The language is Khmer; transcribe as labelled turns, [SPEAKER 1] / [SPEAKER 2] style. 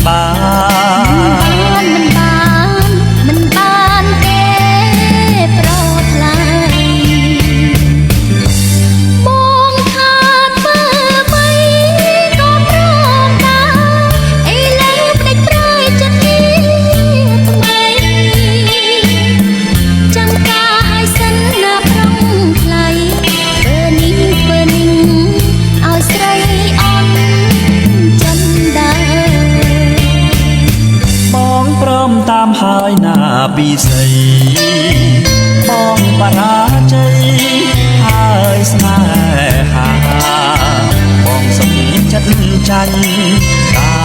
[SPEAKER 1] บาน
[SPEAKER 2] มันบานទេប្រថ្លៃបងថាធ្វើអ្វីក៏ព្រមដែរឥឡូវផ្ដេចប្រែចិត្តនេះថ្មីចាំការឲ្យសិនណាប្រងថ្លៃធ្វើនេះឲ្យស្រីអន់ចំដែរ
[SPEAKER 1] បងព្រមតាមហើយណាពីស្អីបងបរាជ័យហើយស្នេហាបងសុខចិត្តចាញ់